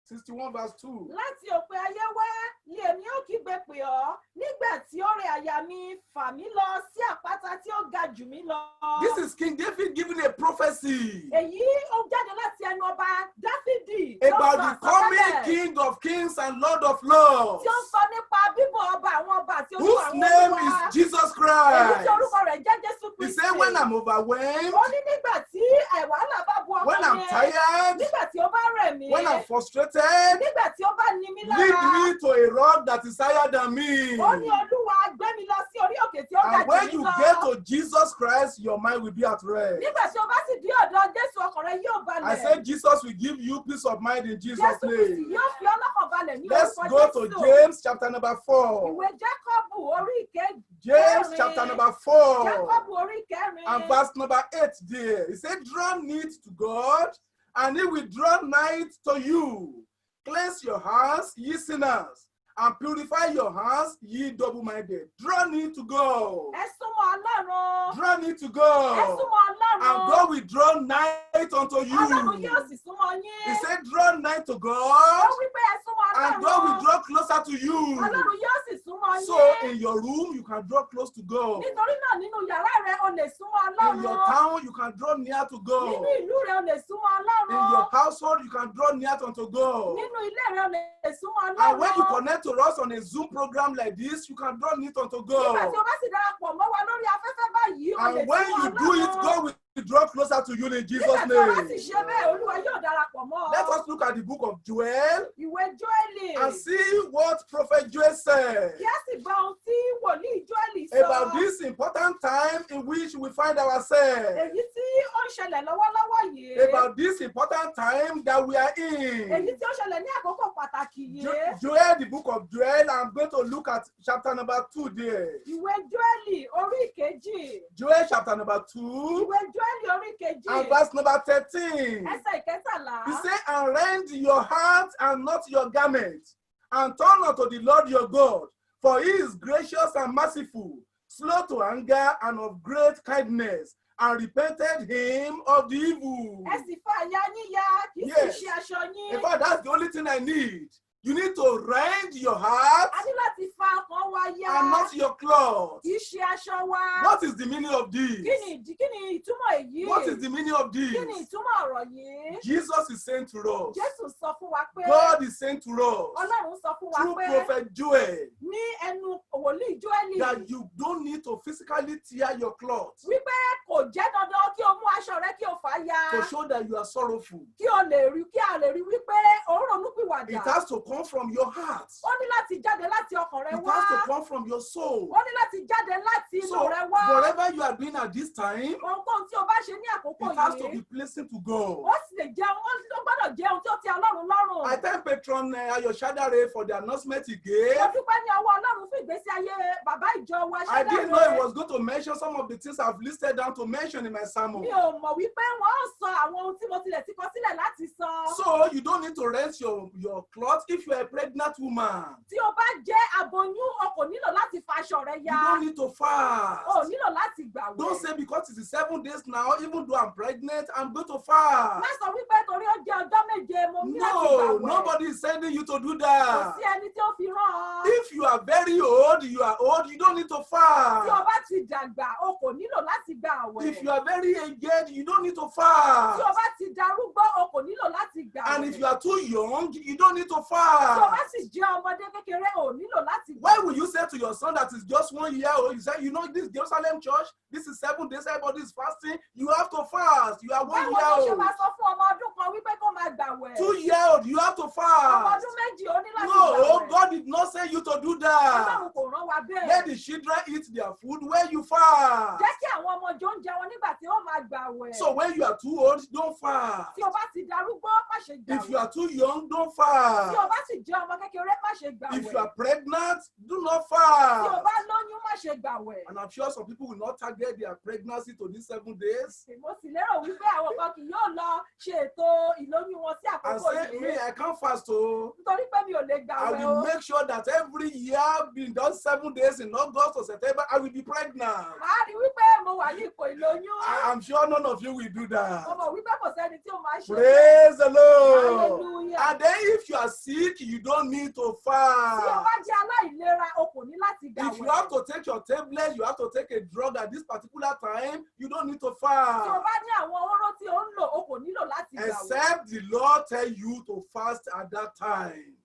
61 verse 2. Láti òpin ayé wá ni èmi ó kígbe pè ọ́ nígbà tí ó rẹ àyà mi fà mí lọ sí àpáta tí ó ga jù mí lọ. This is King David giving a prophecy Èyí ó jáde láti ẹnu ọba Dáfídì about the coming King of Kings and Lord of Lords, tí ó sọ nípa bíbọ̀ ọba àwọn ọba àti orúkọ whose àwọn name olúwa. is Jesus Èyí tí Christ. orúkọ rẹ̀ jẹ́ Jésù He Kristi. said, when I'm overwhelmed, Ó ní nígbà tí wàhálà bá bu when ọkàn I'm mi, tired, nígbà tí ó bá rẹ̀ mí, when I'm frustrated, nígbà tí ó bá ní mí lead lára, me to a rock that is higher than me. ó ní Olúwa gbé mi lọ sí orí òkè tí ó ga And when jù you mí get lọ. to Jesus Christ, your mind will be at rest. Nígbà tí o bá sì dé ọ̀dọ̀ Jésù, ọkàn rẹ yóò balẹ̀. I said Jesus will give you peace of mind in Jesus' Jésù Kristi name. yóò fi ọlọ́kàn balẹ̀ ní Let's orúkọ go to Jésù. James chapter number 4. Ìwé Jákọ́bù orí ìkejì. James chapter number 4 Jákọ́bù orí ìkẹrin. and verse number 8 there. He said, draw near to God, and he will draw nigh to you. Cleanse your hands, ye sinners, and purify your hands, ye double-minded. Draw near to God. Ẹ súnmọ́ Ọlọ́run. Draw near to Ẹ God. súnmọ́ And Ọlọ́run. God will draw nigh unto Ọlọ́run you. yóò sì súnmọ́ He yín. said, draw nigh to Ó God, wí pé ẹ súnmọ́ and God will Ọlọ́run. draw closer to you. Ọlọ́run yóò sì súnmọ́ So yín. in your room, you can draw close to God. Nítorí náà nínú yàrá rẹ o lè súnmọ́ In your Ọlọ́run. town, you can draw near to God. Nínú ìlú rẹ o lè súnmọ́ In your Ọlọ́run. household, you can draw near unto God. Nínú ilé rẹ o lè súnmọ́ And when you Ọlọ́run. connect to us on a Zoom program like this, you can draw near unto Nígbà God. tí o bá sì darapọ̀ mọ́ wa lórí afẹ́fẹ́ báyìí, o lè And when súnmọ́ you do it, Ọlọ́run. God will draw closer to you in Jesus' Nígbà tí o bá sì name. ṣe bẹ́ẹ̀, Olúwa yóò darapọ̀ mọ́ ọ. Let us look at the book of Joel Ìwé Jóẹ́lì. and see what Prophet Joel said Kí á sì gbọ́ ohun tí wòlíì Jóẹ́lì sọ. about this important time in which we find ourselves. Èyí tí ó ń ṣẹlẹ̀ lọ́wọ́lọ́wọ́ yìí. About this important time that we are Èyí in. tí ó ṣẹlẹ̀ ní àkókò pàtàkì yìí. Joel, the book of Joel, I'm going to look at chapter number 2 there. Ìwé Jóẹ́lì orí ìkejì. Joel chapter number 2 Ìwé Jóẹ́lì orí ìkejì. and verse number 13. Ẹsẹ̀ ìkẹtàlá. He said, and rend your heart and not your garment, and turn unto the Lord your God, for he is gracious and merciful, slow to anger and of great kindness, and repented him of the evil. Ẹ sì fa àyà yín ya, kì í Yes. sì ṣe aṣọ yín. In fact, that's the only thing I need. You need to rend your heart A ní láti fa ọkàn wa ya. and not your clothes. Kì í ṣe aṣọ wa. What is the meaning of this? Kí ni ìtumọ̀ èyí? What is the meaning of this? Kí ni ìtumọ̀ ọ̀rọ̀ yìí? Jesus is saying to us, Jésù sọ fún wa pé. God is saying to us, Ọlọ́run sọ fún wa through pé. Prophet Joel, Ní ẹnu wòlíì Jóẹ́lì. that you don't need to physically tear your clothes Wípé kò jẹ́ dandan kí o mú aṣọ rẹ kí o fà á ya. to show that you are sorrowful. Kí a lè rí wípé ò ń ronúpìwàdà. It has to come from your heart. Ó ní láti jáde láti ọkàn rẹ It wá. has to come from your soul. Ó ní láti jáde láti inú So rẹ wá. whatever you are doing at this time, Ohunkóhun tí o bá ṣe ní àkókò it has to yìí. be pleasing to God. Ó sì lè jẹun, ó gbọ́dọ̀ jẹ́ ohun tí ó tẹ́ Ọlọ́run lọ́rùn. I thank Patron Ayo Shadare for the announcement he gave. Mo dúpẹ́ ní ọwọ́ Ọlọ́run fún ìgbésí ayé bàbá ìjọ wa I didn't know he Ṣẹ́dáre. was going to mention some of the things I've listed down to mention in my sermon. Mi ò mọ̀ wípé wọ́n ó sọ àwọn ohun tí mo tilẹ̀ ti kọ sílẹ̀ láti sọ. So you don't need to rent your clothes if you are a pregnant woman. Tí o bá jẹ́ aboyún, o kò nílò láti fa aṣọ rẹ You ya. don't need to fast. O ò nílò láti gbàwẹ̀. Don't say because it's 7 days now, even though I'm pregnant, I'm going to fast. Má sọ wípé torí ó jẹ́ ọjọ́ méje mo ní láti No, gbàwẹ̀. nobody is sending you to do Kò that. sí ẹni tí ó fi rán ọ. If you are very old, you don't need to Tí o fast. bá ti dàgbà, o kò nílò láti gba àwẹ̀. If you are very aged, you don't need to Tí o fast. bá ti darúgbó, o kò nílò láti gbà And àwẹ̀. if you are too young, you don't need to Tí o bá fast. sì jẹ́ ọmọdé kékeré, o ò nílò láti gbà. Why will you say to your son that is just 1 year old, you say, you know, this Jerusalem church, this is 7 days, everybody is fasting, you have to fast. You are 1 Báwo ló year ṣe old. máa sọ fún ọmọ ọdún kan wípé kó máa gbàwẹ̀? 2 year old, you have to Ọmọ fast. ọdún méjì ó ní láti No, gbàwẹ̀. God did not say you to do that. Ọlọ́run kò rán wa bẹ́ẹ̀. Let the children eat their food when you fast. Jẹ́ kí àwọn ọmọ jọ ń jẹun nígbà tí ó máa gbàwẹ̀. So when you are too old, don't fast. Tí o bá ti darúgbó, má ṣe If you gbàwẹ̀. are too young, don't Tí o fast. bá sì jẹ́ ọmọ kékeré, má ṣe If you gbàwẹ̀. are pregnant, do not Tí o fast. bá lóyún, má ṣe gbàwẹ̀. And I'm sure some people will not target their pregnancy to these 7 days Mo sì lérò wípé àwọn kan kì yóò lọ ṣe ètò ìlóyún wọn sí and àkókò say, me, yìí. I can't fast. So Nítorí pé mi ò lè I gbàwẹ̀ will o. make sure that every year, in those 7 days in August or September, I will be pregnant. Màá rí wípé mo wà ní ipò ìlóyún. I'm sure none of you will do Mo that. mọ̀ wípé kò sẹ́ni tí ó máa ṣe bẹ́ẹ̀. Praise the Lord. Hallelujah. And then if you are sick, you don't need to Tí o fast. bá jẹ́ aláìlera, o kò ní láti If you have gbàwẹ̀. to take your tablet, you have to take a drug at this particular time, you don't need to Tí o fast. bá ní àwọn oró tí o ń lò, o kò nílò láti gbàwẹ̀. Except the Lord tell you to fast at that time.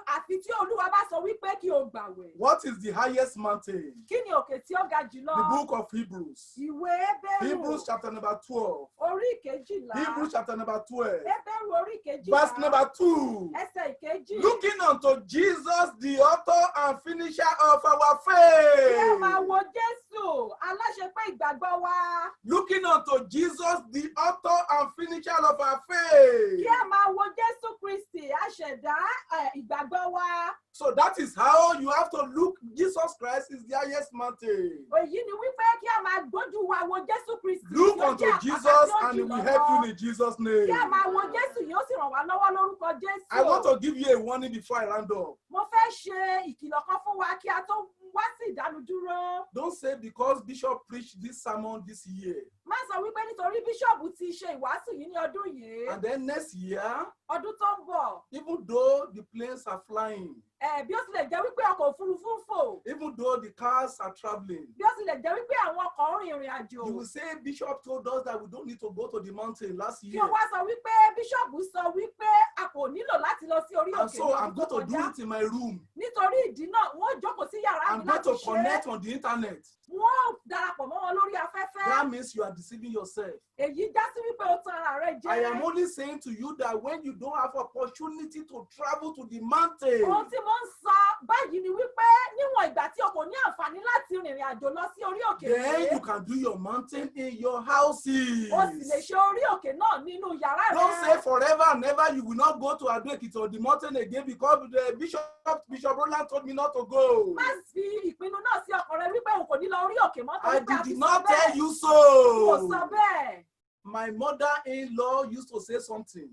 Àfi tí Olúwa bá sọ wípé kí o gbàwẹ̀. What is the highest mountain? Kí ni òkè tí ó ga jùlọ? The book of Hebrews. Ìwé Hébérù Hebrews chapter number 12. orí ìkejìlá. Hebrews chapter number 12. Hébérù orí ìkejìlá. Verse number 2. Ẹsẹ̀ ìkejì. Looking unto Jesus, the author and finisher of our Kí ẹ máa faith. wo Jésù, aláṣepé ìgbàgbọ́ wa. Looking unto Jesus, the author and finisher of our Kí faith. ẹ máa wo Jésù Kristi, aṣẹ̀dá ìgbàgbọ́ wa. So that is how you have to look. Jesus Christ is the highest mountain. Èyí ni wípé kí a máa gbójú wa wo Jésù Kristi. Look tí ó unto jẹ́ àpáta Jesus tí ó and he will jùlọ help lọ. you in Jesus' name. Kí a máa wo Jésù yóò sì ràn wá lọ́wọ́ lórúkọ Jésù. I want to give you a warning before I round up. Mo fẹ́ ṣe ìkìlọ̀ kan fún wa kí a tó wá sí ìdánudúró. Don't say because Bishop preached this sermon this year, Má sọ wípé nítorí bíṣọ̀bù ti ṣe ìwàásù yìí ní ọdún yìí, and then next year, ọdún tó ń bọ̀. even though the planes are flying, Bí ó tilẹ̀ jẹ́ wípé ọkọ̀ òfurufú ń fò, even though the cars are traveling, bí ó tilẹ̀ jẹ́ wípé àwọn ọkọ̀ ń rin ìrìn àjò. you will say Bishop told us that we don't need to go to the mountain last Kí year. o wá sọ wípé bíṣọ̀bù sọ wípé a kò nílò láti lọ sí orí And òkè so ní I'm ọdún tó going to do kọjá. it in my room. Nítorí ìdí náà, wọ́n jókòó sí yàrá I'm mi going láti to ṣe é. connect on the internet. Wọ́n darapọ̀ mọ́ wọn lórí afẹ́fẹ́. That means you are deceiving yourself. Èyí já sí wípé o tan ara rẹ I am jẹ. only saying to you that when you don't have opportunity to travel to the mountain, Ohun tí mo ń sọ báyìí ni wípé níwọ̀n ìgbà tí o kò ní àǹfààní láti rìnrìn àjò lọ sí orí òkè then yìí, you can do your mountain in your houses. o sì lè ṣe orí òkè náà nínú yàrá Don't say rẹ. forever and ever you will not go to Ado-Ekiti or the mountain again because the Bishop Roland told me not to go. Má fi ìpinnu náà sí ọkàn rẹ wípé o kò ní lọ orí òkè mọ́ I torí pé a ti did sọ not bẹ́ẹ̀. tell you Kò so. sọ bẹ́ẹ̀. My mother-in-law used to say something.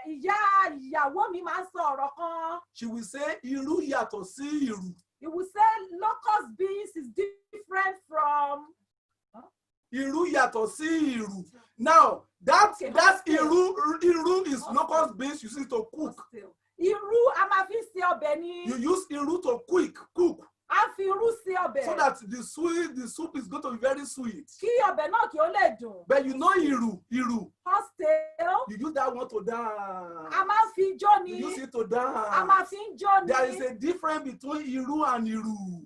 Ìyá ìyàwó mi máa ń sọ ọ̀rọ̀ kan. She will say, Irú yàtọ̀ sí ìrù. He will say locust beans is different from. Irú yàtọ̀ sí ìrù. Now, that Okay, Irú is locust beans you use to cook. Irú a máa fi ṣe ọbẹ̀ ni. You use Irú to cook. A fi irú ṣe ọbẹ̀. So that the soup is going to be very sweet. Kí ọbẹ̀ náà kí ó lè dùn. But you know Irú. Oxtail, You use that one to a dance. máa ń fi jó ni. You use it to A dance. máa fi ń jó ni. There is a difference between Irú and Irú.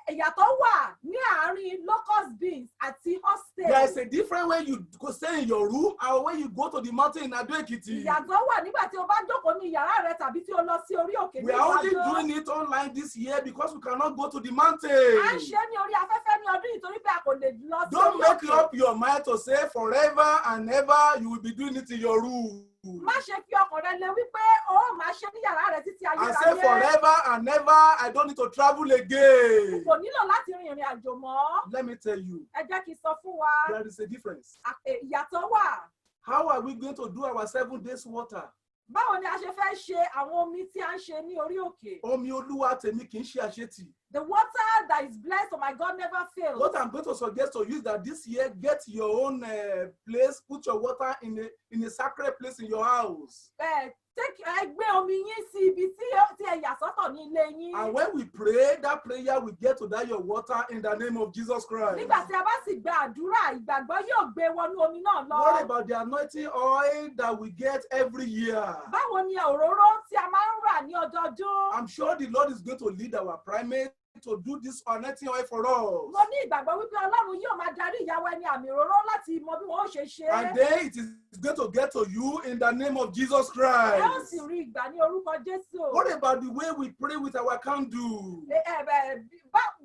Ìyàtọ̀ wà ní àárín locust beans àti oxtail. There is a difference when you go stay in your room and when you go to the mountain in Ado-Ekiti. Ìyàtọ̀ wà nígbà tí o bá jókòó ní yàrá rẹ tàbí tí o lọ sí orí òkè ní We are only Ìbàdàn. doing it online this year because we cannot go to the À ń mountain. ṣe é ní orí afẹ́fẹ́ ní ọdún yìí torí pé a kò lè lọ sí Don't orí make òkè. up your mind to say forever and ever you will be doing it in your room. Má ṣe fi ọkàn rẹ lé wípé o ó máa ṣe ní yàrá rẹ títí And say ayérayé. forever and ever I don't need to travel again. Kò nílò láti rin ìrìn àjò mọ́. Let me tell you, Ẹ jẹ́ kí n sọ fún wa. there is a difference. Ìyàtọ̀ wà. How are we going to do our 7 days water? Báwo ni a ṣe fẹ́ ṣe àwọn omi tí a ń ṣe ní orí òkè? Omi Olúwa tèmi kì í ṣe àṣetì. The water that is blessed, oh my God, never fails. What I'm going to suggest to you is that this year, get your own place, put your water in a sacred place in your house. Gbé omi yín sí ibi tí ẹ yà sọ́tọ̀ ní ilé yín. And when we pray, that prayer will get to that your water in the name of Jesus Christ. Nígbà tí a bá sì gba àdúrà, ìgbàgbọ́ yóò gbé wọnú omi náà lọ. What about the anointing oil that we get every year? Báwo ni òróró tí a máa ń rà ní ọdọọdún? I'm sure the Lord is going to lead our primate to do this anointing oil for us. Mo ní ìgbàgbọ́ wípé Ọlọ́run yóò máa darí ìyàwó ẹni àmì òróró láti mọ bí wọ́n ó ṣe ṣe. And then it is going to get to you in the name of Jesus Ẹ ó Christ. sì rí ìgbà ní orúkọ Jésù. What about the way we pray with our candle? Bí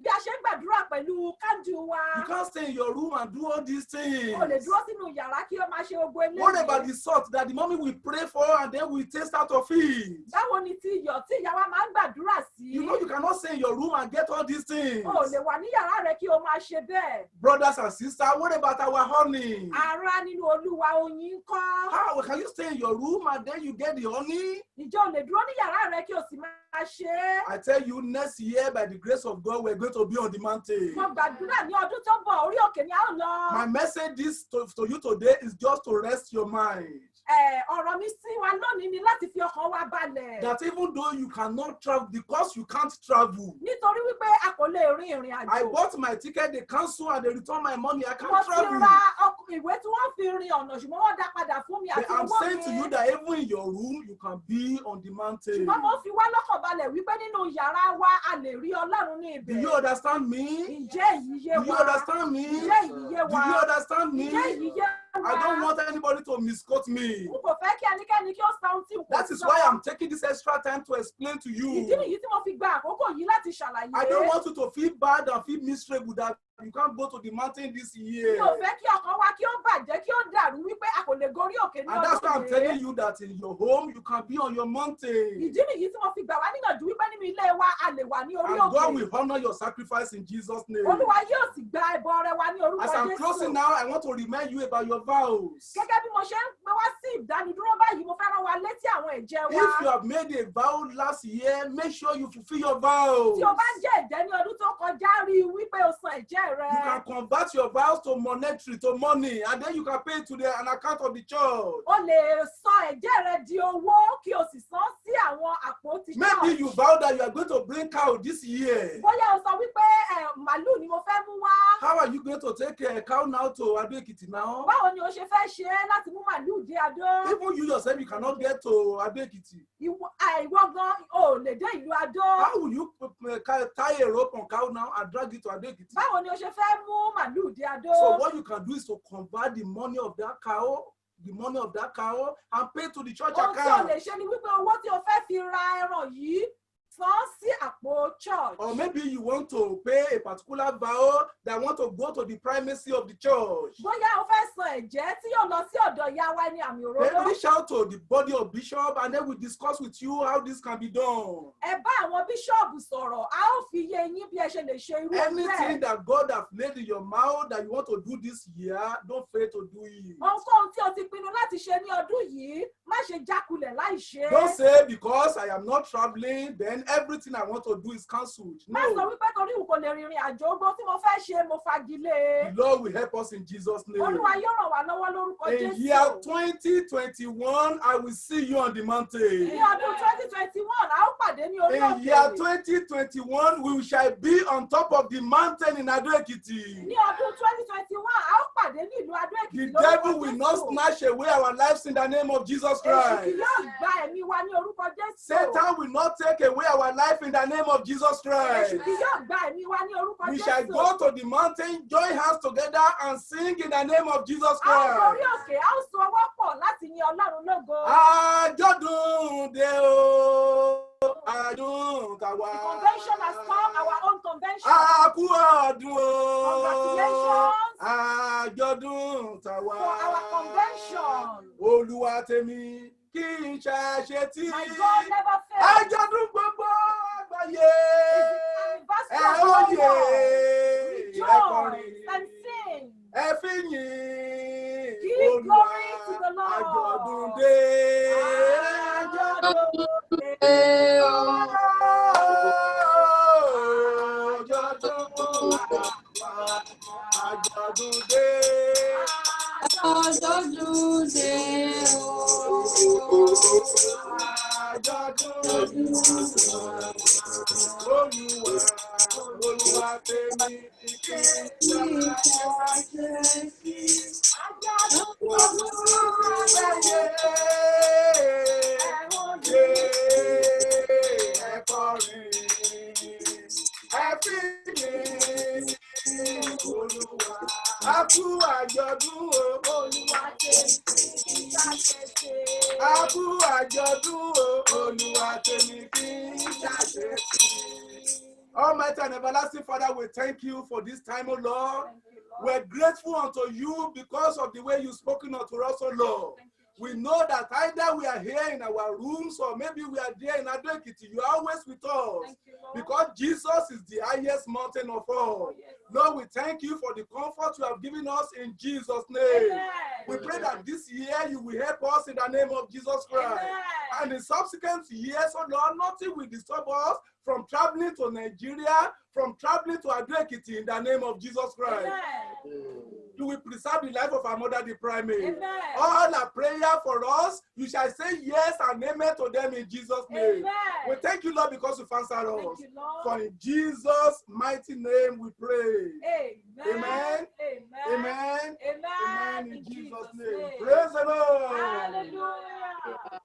a ṣe ń gbàdúrà pẹ̀lú kándù wa. You can't stay in your room and do all these things. O lè dúró sínú yàrá kí o máa ṣe gbogbo eléyìí. What about the salt that the mommy will pray for and then we taste out of it? Báwo ni ti iyọ̀ tí ìyá wa máa ń gbàdúrà sí? You know you cannot stay in your room and get all these things. O lè wà ní yàrá rẹ kí o máa ṣe bẹ́ẹ̀. Brothers and sisters, what about our honey? Ará nínú Olúwa oyin ńkọ́. How can you stay in your room and then you get the honey? Ǹjẹ́ o lè dúró ní yàrá rẹ kí o sì máa ṣe é? I tell you, next year, by the grace of God, we're going to be on the mountain. Mo gbàdúrà ní ọdún tó ń bọ̀, orí òkè ni a ó lọ. My message to you today is just to rest your mind. Ọ̀rọ̀ mi sí wa lónìí ni láti fi ọkàn wa balẹ̀. That even though you cannot travel, because you can't travel. Nítorí wípé a kò lè rin ìrìn àjò. I bought my ticket, they cancel and they return my money. I Mo can't ti travel. ra ìwé tí wọ́n fi rin ọ̀nà ṣùgbọ́n wọ́n dá padà fún mi But àti I'm owó saying to you mi. that even in your room, you can be on the mountain. Ṣùgbọ́n mo fi wá lọ́kàn balẹ̀ wípé nínú yàrá wa a lè rí Ọlọ́run ní Do ibẹ̀. you understand me? Ǹjẹ́ èyí yé Do you wa? understand me? Ǹjẹ́ èyí yé Do wa? you understand me? Ǹjẹ́ èyí yé wa? I don't want anybody to misquote me. N kò fẹ́ kí ẹnikẹ́ni kí ó sọ ohun tí n kò That is sọ. why I'm taking this extra time to explain to Ìdí you. nìyí tí mo fi gba àkókò yìí láti ṣàlàyé. I don't want you to feel bad and feel miserable that you can't go to the mountain this year. Mi ò fẹ́ kí ọkàn wa kí ó bàjẹ́ kí ó dàrú wípé a kò lè gorí òkè ní And that's why I'm ọdún telling yìí. you that in your home, you can be on your mountain. Ìdí nìyí tí mo fi gbà wá níyànjú wípé nínú ilé wa a lè wà ní orí And God òkè. will honor your sacrifice in Jesus' name. Olúwa yóò sì gba ẹbọ rẹ wá ní orúkọ As I'm Jésù. closing now, I want to remind you about your vows. Gẹ́gẹ́ bí mo ṣe ń gbé wá sí ìdánidúró báyìí, mo fẹ́ rán wa létí àwọn ẹ̀jẹ̀ wa. If you have made a vow last year, make sure you fulfill your vows. Tí o bá ń jẹ́ ẹ̀jẹ̀ ní ọdún tó kọjá, rí i wípé o san ẹ̀jẹ̀ rẹ. You can convert your vows to monetary, to money, and then you can pay it to an account of the church. O lè sọ ẹ̀jẹ̀ rẹ di owó kí o sì san sí àwọn àpótí Maybe church. you vow that you are going to bring cow this year. Bóyá o sọ wípé màálù ni mo fẹ́ mú wá. How are you going to take a cow now to Ado Ekiti now? Báwo ni o ṣe fẹ́ ṣe é láti mú màálù dé Adó? Even you yourself, you cannot get to Ado Ekiti. Ìwọ gan ò lè dé ìlú Adó. How will you tie a rope on cow now and drag it to Ado Ekiti? Báwo ni o ṣe fẹ́ mú màálù dé Adó? So what you can do is to convert the money of that cow, and pay to the church Ohun tí o account. lè ṣe ni wípé owó tí o fẹ́ fi ra ẹran yìí san sí àpò church. Or maybe you want to pay a particular vow that want to go to the primacy of the church. Bóyá o fẹ́ san ẹ̀jẹ̀ tí yóò lọ sí ọ̀dọ̀ ìyá wa ní àmì Then òróró. reach out to the body of bishop and then we discuss with you how this can be done. Ẹ bá àwọn bíṣọ̀bù sọ̀rọ̀, a ó fi yé yín bí ẹ ṣe lè ṣe irú Anything bẹ́ẹ̀. that God has laid in your mouth that you want to do this year, don't fail to do it. Ohunkóhun tí o ti pinnu láti ṣe ní ọdún yìí, má ṣe jákulẹ̀ láì ṣe é. Don't say because I am not traveling, then everything I want to do is cancelled. Má sọ No. wípé torí n kò lè rìnrìn àjò ogbó tí mo fẹ́ ṣe mo fagilé. The Lord will help us in Jesus' name. Olúwa yóò ràn wá lọ́wọ́ lórúkọ In Jésù. year 2021, I will see you on the mountain. Ní ọdún 2021, a ó pàdé ní orí In year òkè. 2021, we shall be on top of the mountain in Ado Ekiti. Ní ọdún 2021, a ó pàdé ní ìlú Adó The Èkìtì devil will not snatch away our lives in the name of Jesus Èṣù kì Christ. yóò gba ẹ̀mí wa ní orúkọ Jésù. Satan will not take away our life in the name of Jesus Christ. Èṣù kì yóò gba ẹ̀mí wa ní orúkọ We shall Jésù. go to the mountain, join hands together, and sing in the name of Jesus A ó gorí Christ. òkè, a ó so ọwọ́ pọ̀ láti yin Ọlọ́run lógo. Àjọ̀dún dé o, àjọ̀dún tàwa. The convention has come, our own convention. Àkú ọdún o, Congratulations. àjọ̀dún tàwa. For our convention. Olúwa tèmi kì í ṣàṣetì. My God never fails. Àjọ̀dún gbogbo àgbáyé. It's Ẹ the anniversary ó of the yè, world. ẹ Rejoice kọrin. and sing. Ẹ fi yìn Give Olúwa. glory to the Lord. Àjọ̀dún dé. Àjọ̀dún dé. Àjọ̀dún dé. Àjọ̀dún dé o. Àjọ̀dún Olúwa, Olúwa tèmi kì í Akú àjọ̀dún o, Olúwa tèmi kì í ṣàṣetì. Akú àjọ̀dún o, Olúwa tèmi kì í ṣàṣetì. Almighty and everlasting Father, we thank you for this time, O Lord. We're grateful unto you because of the way you've spoken unto us, O Lord. We know that either we are here in our rooms or maybe we are there in Ado-Ekiti. You are always with us. Thank you, Lord. Because Jesus is the highest mountain of all. Oh, yes. Lord, we thank you for the comfort you have given us in Jesus' name. Amen. We pray that this year you will help us in the name of Jesus Christ. Amen. And in subsequent years, oh Lord, nothing will disturb us from traveling to Nigeria, from traveling to Ado-Ekiti in the name of Jesus Christ. Amen. You will preserve the life of our mother, the primate. Amen. All our prayer for us, you shall say yes and amen to them in Jesus' name. Amen. We thank you, Lord, because you've answered us. Thank you, Lord. For in Jesus' mighty name we pray. Amen. Amen. Amen. Amen. Amen. Amen. In Jesus' name. Praise the Lord. Hallelujah.